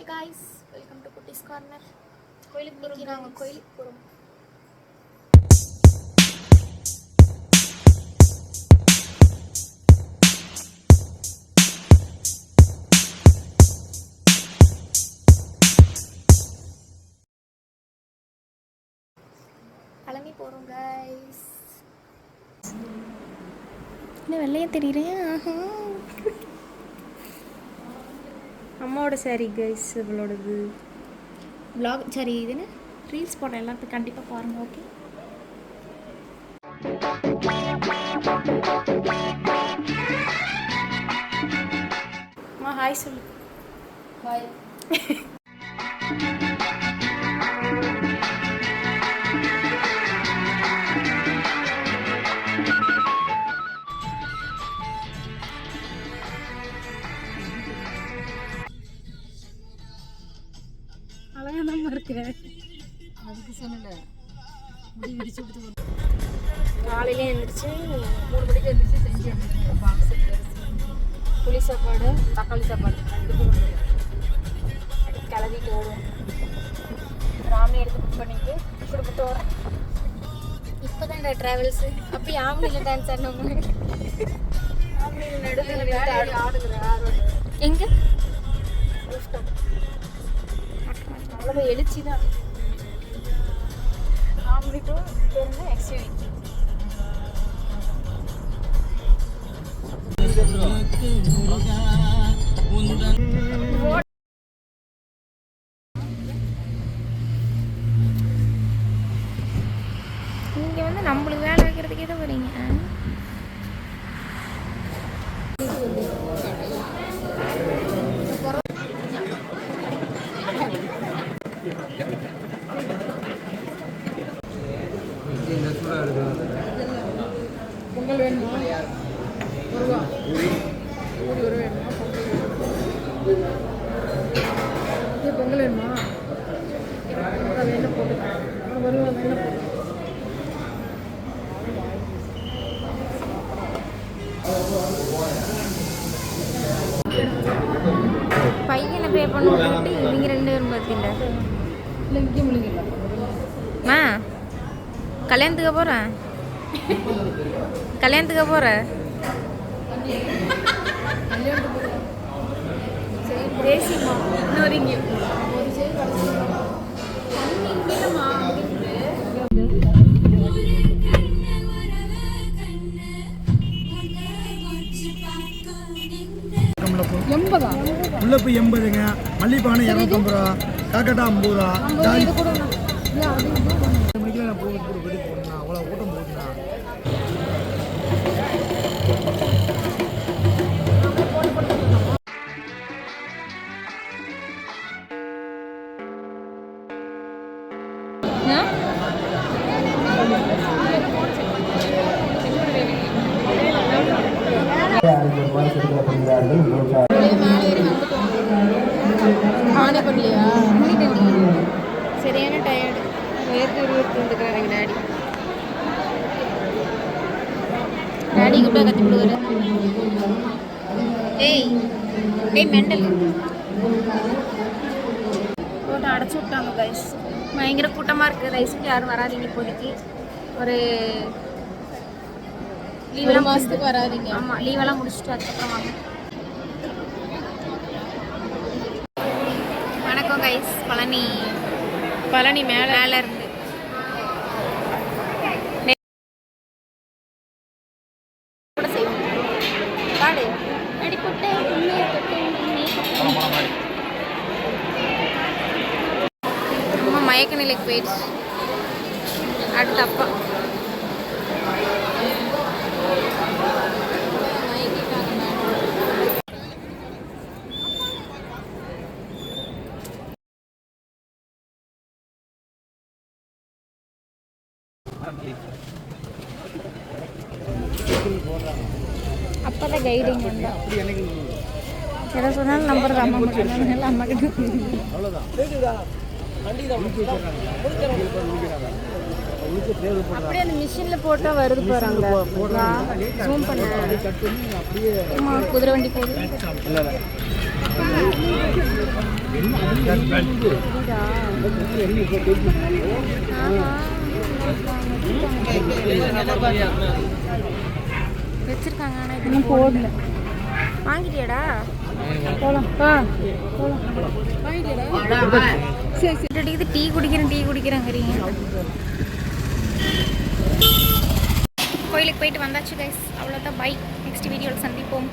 Hey guys, welcome to Kutti's Corner. கோயிலுக்கு போறோம். நாங்க கோயிலுக்கு போறோம். பழனி போறோம் guys. என்ன வெள்ளையா தெரியுறேன். அம்மாவோட சாரி கைஸ், இவளோடது vlog சாரி இதுன்னு ரீல்ஸ் போட எல்லாத்தையும் கண்டிப்பாக பாருங்கள். ஓகே அம்மா ஹாய் சொல்லு. ஹாய். அதுக்கு சொல்லல, முடி விரிச்சு விட்டு காலையிலே எழுந்திரிச்சு 3 மணிக்கு எழுந்திரிச்சு செஞ்சு எடுத்துருக்கோம். பாக்ஸ் புளி சாப்பாடு, தக்காளி சாப்பாடு 2 கிளவிட்டு ஓடும். ராமி எடுத்து புக் பண்ணிட்டு குடும்பத்தை ஓடுறேன். இப்போ தான் ட்ராவல்ஸு அப்போ ஆம்பளையில் டான்ஸ் ஆடினவங்க ஆம்பளையில் நடுவில் ஆடுகிற எங்கே அவ்வளோ எழுச்சி தான். ஆம்பளைக்கும் பேருந்து எக்ஸ்யூவி இங்கே வந்து நம்மளுக்கு வேலை வைக்கிறதுக்கே தான் வரீங்க. பொங்கல் வேணுமா? வருவா ஒரு வேணுமா? பொங்கல் வேணுமா? வேணும் போட்டு வருவா. வேணும் போட்டு பையனை பே பண்ணிட்டு இவங்க 2 பேரும் பார்த்தீங்களா? இல்லை இங்கே முடியல. கல்யாணத்துக்கு போகிறேன். கல்யாணத்துக்கு போகிறேன். பேசிமா இன்னும் வரீங்க. முல்லைப்பூ 80ங்க, மல்லிப்பானை 250 ரூபா, காக்கட்டா 50 ரூபா. மணிக்கெல்லாம் நான் போய் போடணும். அவ்வளோ கூட்டம் போட்டுண்ணா. ஆனே பண்ணலையா? சரியான டயர்டு. வேர்த்து இருந்துக்கிறாரு எங்கள் டாடி கூட கத்தி விடுவாரு. ஏய் மெண்டல் போட்டு அடைச்சி விட்டாங்க கைஸ். பயங்கர கூட்டமாக இருக்குது. ரைஸுக்கு யாரும் வராதிங்க இப்போதைக்கு. ஒரு லீவெல்லாம் மாதத்துக்கு வராதிங்க. ஆமாம், லீவெல்லாம் முடிச்சுட்டு அதுக்கப்புறம் வாங்க. வணக்கம் கைஸ். பழனி மேலே இருந்து கூட செய்வோம். பாடு அடி போட்டு அம்மா மயக்க நிலைக்கு போயிடுச்சு. அடுத்த அப்பா அப்பதான் கைடிங் எதை சொன்னாலும் நம்புறது அம்மா மட்டும். அம்மா கிட்ட அப்படியே அந்த மிஷின்ல போட்டா வருது பாருங்க. ஜூம் பண்ண குதிரை வண்டி போகுது. வச்சிருக்காங்க ஆனால் இது இன்னும் போடல. வாங்கிட்டியாடா? போலாம் வாங்கிட்டியாடா? சரி சரி. இது டீ குடிக்கிறேங்கிறீங்க. கோயிலுக்கு போயிட்டு வந்தாச்சு கைஸ். அவ்வளோதான். பை. நெக்ஸ்ட் வீடியோவில் சந்திப்போம்.